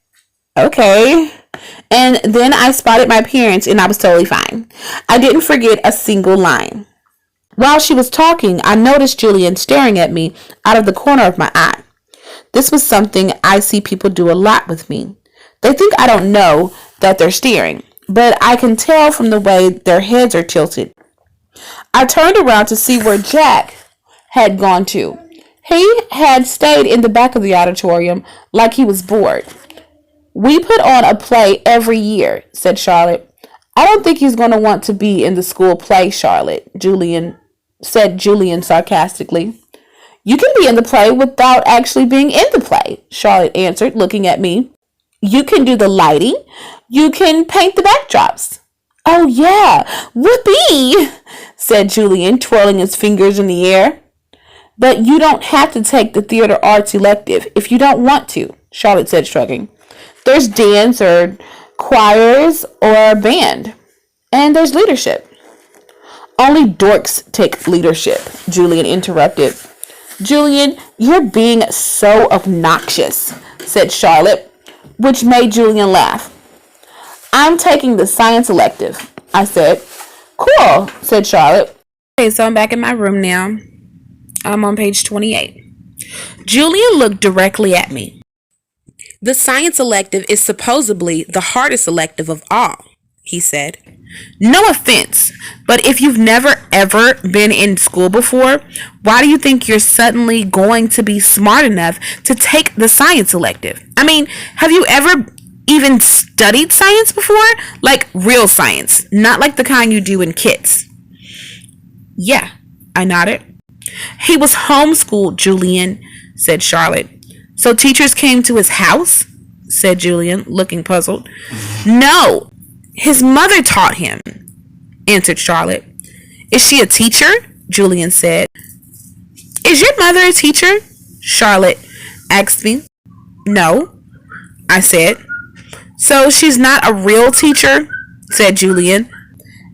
okay. And then I spotted my parents and I was totally fine. I didn't forget a single line. While she was talking, I noticed Julian staring at me out of the corner of my eye. This was something I see people do a lot with me. They think I don't know that they're staring, but I can tell from the way their heads are tilted. I turned around to see where Jack had gone to. He had stayed in the back of the auditorium like he was bored. We put on a play every year, said Charlotte. I don't think he's going to want to be in the school play, Charlotte, said Julian sarcastically. You can be in the play without actually being in the play, Charlotte answered, looking at me. You can do the lighting. You can paint the backdrops. Oh, yeah, whoopee, said Julian, twirling his fingers in the air. But you don't have to take the theater arts elective if you don't want to, Charlotte said, shrugging. There's dance or choirs or band. And there's leadership. Only dorks take leadership, Julian interrupted. Julian, you're being so obnoxious, said Charlotte, which made Julian laugh. I'm taking the science elective, I said. Cool, said Charlotte. Okay, so I'm back in my room now. I'm on page 28. Julian looked directly at me. The science elective is supposedly the hardest elective of all, he said. No offense, but if you've never ever been in school before, why do you think you're suddenly going to be smart enough to take the science elective? I mean, have you ever even studied science before? Like real science, not like the kind you do in kits. Yeah, I nodded. He was homeschooled, Julian, said Charlotte. So teachers came to his house? Said Julian, looking puzzled. No, his mother taught him, answered Charlotte. Is she a teacher? Julian said. Is your mother a teacher? Charlotte asked me. No, I said. So she's not a real teacher? Said Julian,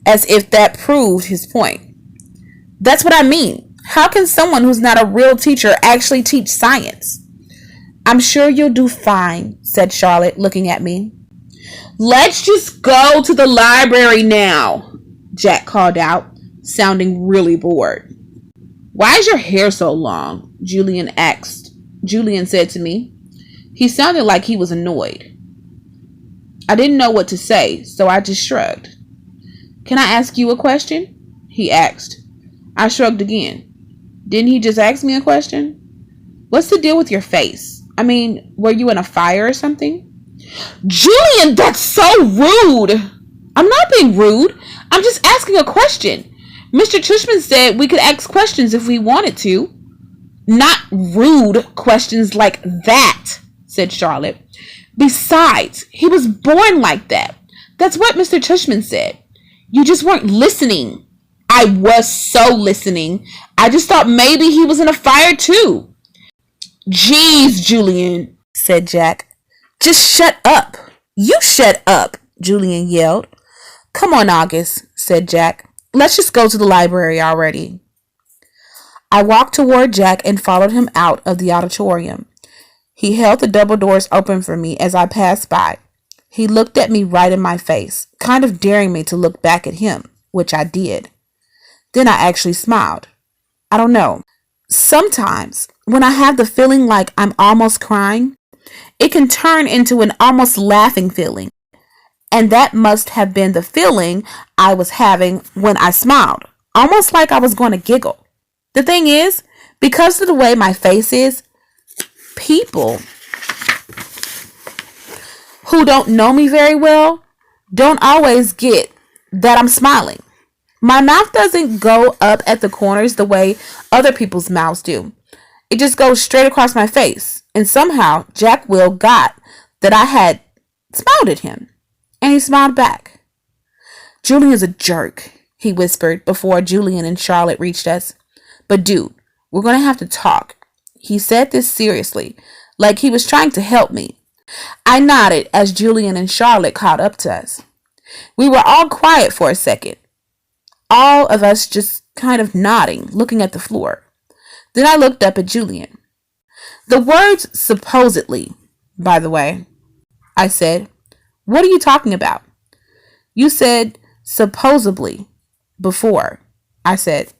as if that proved his point. That's what I mean. How can someone who's not a real teacher actually teach science? I'm sure you'll do fine, said Charlotte, looking at me. Let's just go to the library now, Jack called out, sounding really bored. Why is your hair so long? Julian said to me. He sounded like he was annoyed. I didn't know what to say, so I just shrugged. Can I ask you a question? He asked. I shrugged again. Didn't he just ask me a question? What's the deal with your face? I mean, were you in a fire or something? Julian, that's so rude. I'm not being rude. I'm just asking a question. Mr. Tushman said we could ask questions if we wanted to. Not rude questions like that, said Charlotte. Besides, he was born like that. That's what Mr. Tushman said. You just weren't listening. I was so listening. I just thought maybe he was in a fire too. Jeez, Julian, said Jack. Just shut up. You shut up, Julian yelled. Come on, August, said Jack. Let's just go to the library already. I walked toward Jack and followed him out of the auditorium. He held the double doors open for me as I passed by. He looked at me right in my face, kind of daring me to look back at him, which I did. Then I actually smiled. I don't know. Sometimes, when I have the feeling like I'm almost crying, it can turn into an almost laughing feeling. And that must have been the feeling I was having when I smiled, almost like I was going to giggle. The thing is, Because of the way my face is, people who don't know me very well don't always get that I'm smiling. My mouth doesn't go up at the corners the way other people's mouths do. It just goes straight across my face. And somehow Jack Will got that I had smiled at him. And he smiled back. Julian's a jerk, he whispered before Julian and Charlotte reached us. But dude, we're going to have to talk. He said this seriously, like he was trying to help me. I nodded as Julian and Charlotte caught up to us. We were all quiet for a second. All of us just kind of nodding, looking at the floor. Then I looked up at Julian. The words supposedly, by the way, I said. What are you talking about? You said supposedly before, I said.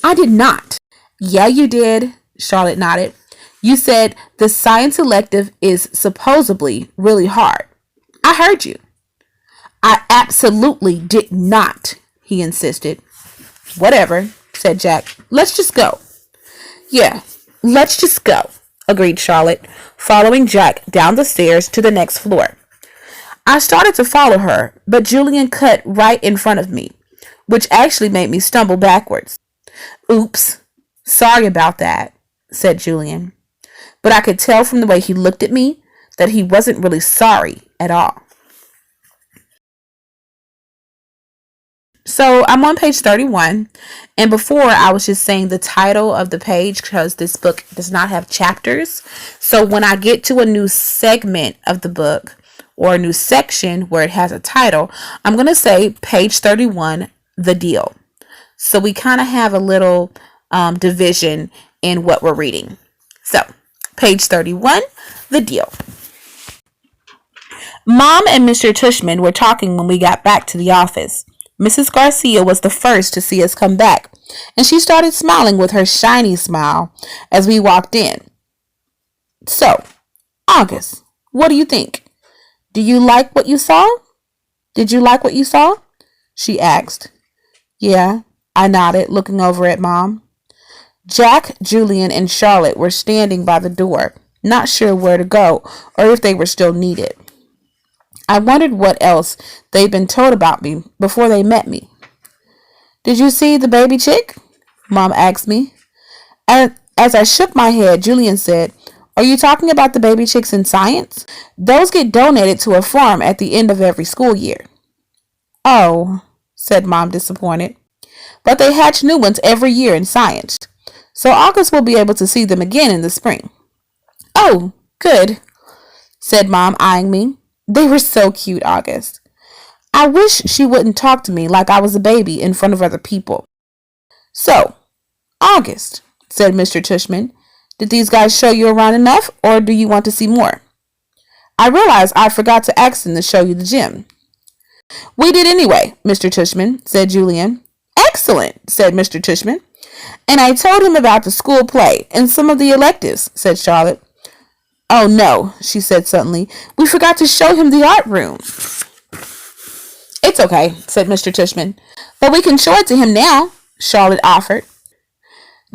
I did not. Yeah, you did, Charlotte nodded. You said the science elective is supposedly really hard. I heard you. I absolutely did not, he insisted. Whatever, said Jack. Let's just go. Yeah, let's just go, agreed Charlotte, following Jack down the stairs to the next floor. I started to follow her, but Julian cut right in front of me, which actually made me stumble backwards. Oops, sorry about that, said Julian. But I could tell from the way he looked at me that he wasn't really sorry at all. So I'm on page 31, and before I was just saying the title of the page because this book does not have chapters. So when I get to a new segment of the book or a new section where it has a title, I'm going to say page 31, the deal. So we kind of have a little division in what we're reading. So page 31, the deal. Mom and Mr. Tushman were talking when we got back to the office. Mrs. Garcia was the first to see us come back, and she started smiling with her shiny smile as we walked in. So, August, what do you think? Do you like what you saw? Did you like what you saw? She asked. Yeah, I nodded, looking over at Mom. Jack, Julian, and Charlotte were standing by the door, not sure where to go or if they were still needed. I wondered what else they'd been told about me before they met me. Did you see the baby chick? Mom asked me. As I shook my head, Julian said, Are you talking about the baby chicks in science? Those get donated to a farm at the end of every school year. Oh, said Mom, disappointed. But they hatch new ones every year in science. So August will be able to see them again in the spring. Oh, good, said Mom, eyeing me. They were so cute, August. I wish she wouldn't talk to me like I was a baby in front of other people. So, August, said Mr. Tushman, did these guys show you around enough, or do you want to see more? I realized I forgot to ask them to show you the gym. We did anyway, Mr. Tushman, said Julian. Excellent, said Mr. Tushman. And I told him about the school play and some of the electives, said Charlotte. Oh, no, she said suddenly. We forgot to show him the art room. It's okay, said Mr. Tushman. But we can show it to him now, Charlotte offered.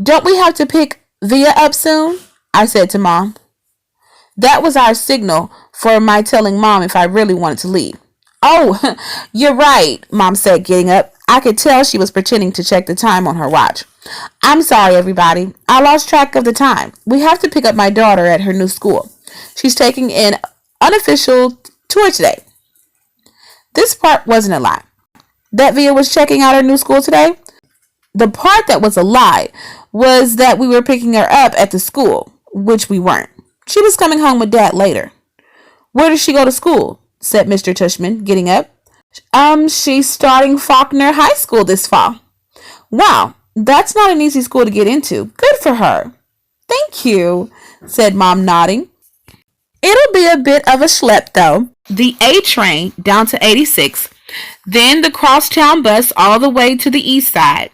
Don't we have to pick Via up soon? I said to Mom. That was our signal for my telling Mom if I really wanted to leave. Oh, you're right, Mom said, getting up. I could tell she was pretending to check the time on her watch. I'm sorry, everybody. I lost track of the time. We have to pick up my daughter at her new school. She's taking an unofficial tour today. This part wasn't a lie. That Via was checking out her new school today? The part that was a lie was that we were picking her up at the school, which we weren't. She was coming home with Dad later. Where does she go to school? Said Mr. Tushman, getting up. She's starting Faulkner High School this fall. Wow, that's not an easy school to get into. Good for her. Thank you, said Mom, nodding. It'll be a bit of a schlep, though. The A train down to 86, then the crosstown bus all the way to the east side.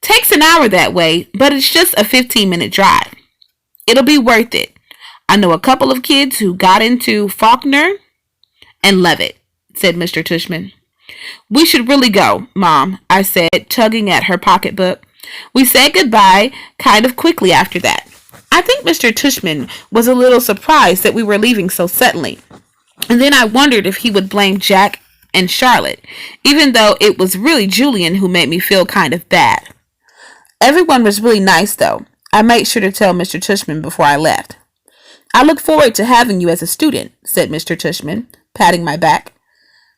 Takes an hour that way, but it's just a 15-minute drive. It'll be worth it. I know a couple of kids who got into Faulkner and love it, said Mr. Tushman. We should really go, Mom, I said, tugging at her pocketbook. We said goodbye kind of quickly after that. I think Mr. Tushman was a little surprised that we were leaving so suddenly, and then I wondered if he would blame Jack and Charlotte, even though it was really Julian who made me feel kind of bad. Everyone was really nice, though. I made sure to tell Mr. Tushman before I left. I look forward to having you as a student, said Mr. Tushman, patting my back.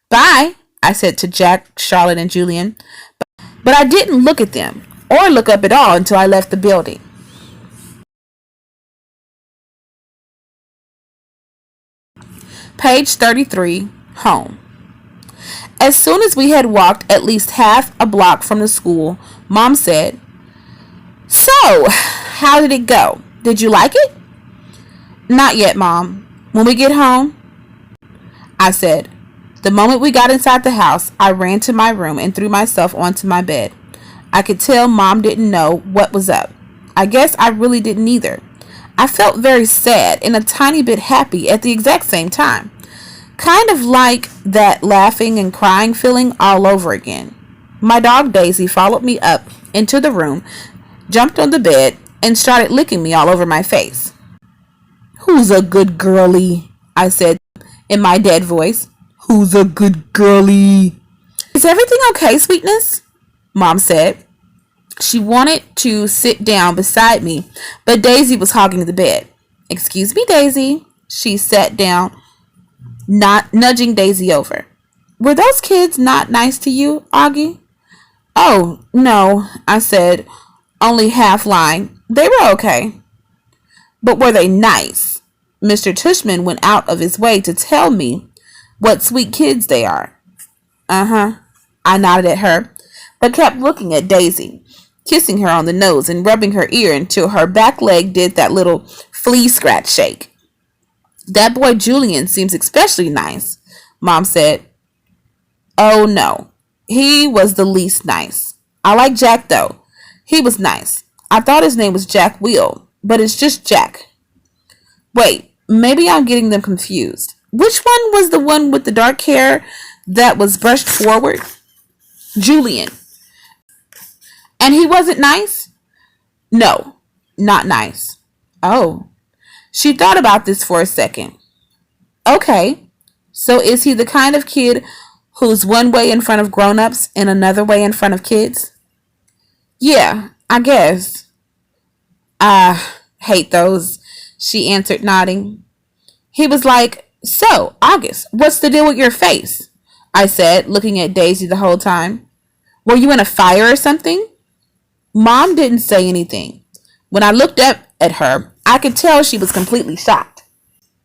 Bye, I said to Jack, Charlotte, and Julian, but I didn't look at them or look up at all until I left the building. Page 33, Home. As soon as we had walked at least half a block from the school, Mom said, "So, how did it go? Did you like it?" "Not yet, Mom. When we get home?" I said. The moment we got inside the house, I ran to my room and threw myself onto my bed. I could tell Mom didn't know what was up. I guess I really didn't either. I felt very sad and a tiny bit happy at the exact same time. Kind of like that laughing and crying feeling all over again. My dog Daisy followed me up into the room, jumped on the bed, and started licking me all over my face. "Who's a good girlie?" I said in my dead voice. "Who's a good girlie?" "Is everything okay, sweetness?" Mom said. She wanted to sit down beside me, but Daisy was hogging the bed. "Excuse me, Daisy." She sat down, not nudging Daisy over. "Were those kids not nice to you, Augie?" "Oh, no," I said, only half lying. "They were okay." "But were they nice?" Mr. Tushman went out of his way to tell me what sweet kids they are. "Uh-huh," I nodded at her, but kept looking at Daisy, kissing her on the nose and rubbing her ear until her back leg did that little flea scratch shake. "That boy Julian seems especially nice," Mom said. "Oh, no. He was the least nice. I like Jack, though. He was nice. I thought his name was Jack Wheel, but it's just Jack." Wait, maybe I'm getting them confused. Which one was the one with the dark hair that was brushed forward? Julian. And he wasn't nice? No, not nice. Oh. She thought about this for a second. Okay, so is he the kind of kid who's one way in front of grown-ups and another way in front of kids? Yeah, I guess. I hate those, she answered, nodding. He was like, "So, August, what's the deal with your face?" I said, looking at Daisy the whole time. "Were you in a fire or something?" Mom didn't say anything. When I looked up at her, I could tell she was completely shocked.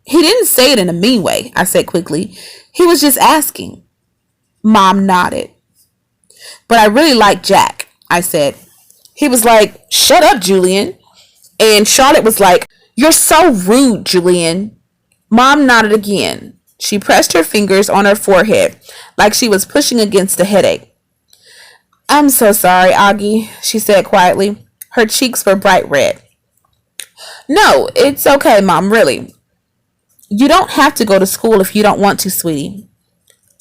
"He didn't say it in a mean way," I said quickly. "He was just asking." Mom nodded. "But I really like Jack," I said. He was like, "Shut up, Julian." And Charlotte was like, "You're so rude, Julian." Mom nodded again. She pressed her fingers on her forehead like she was pushing against a headache. "I'm so sorry, Augie," she said quietly. Her cheeks were bright red. "No, it's okay, Mom, really. You don't have to go to school if you don't want to, sweetie."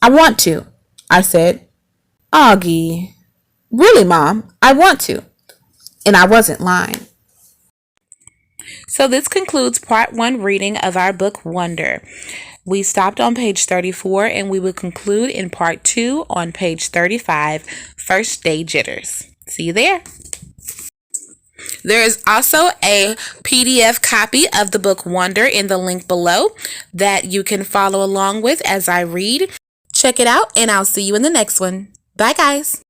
"I want to," I said. "Augie." "Really, Mom, I want to." And I wasn't lying. So this concludes part 1 reading of our book Wonder. We stopped on page 34 and we will conclude in part 2 on page 35, First Day Jitters. See you there. There is also a PDF copy of the book Wonder in the link below that you can follow along with as I read. Check it out and I'll see you in the next one. Bye, guys.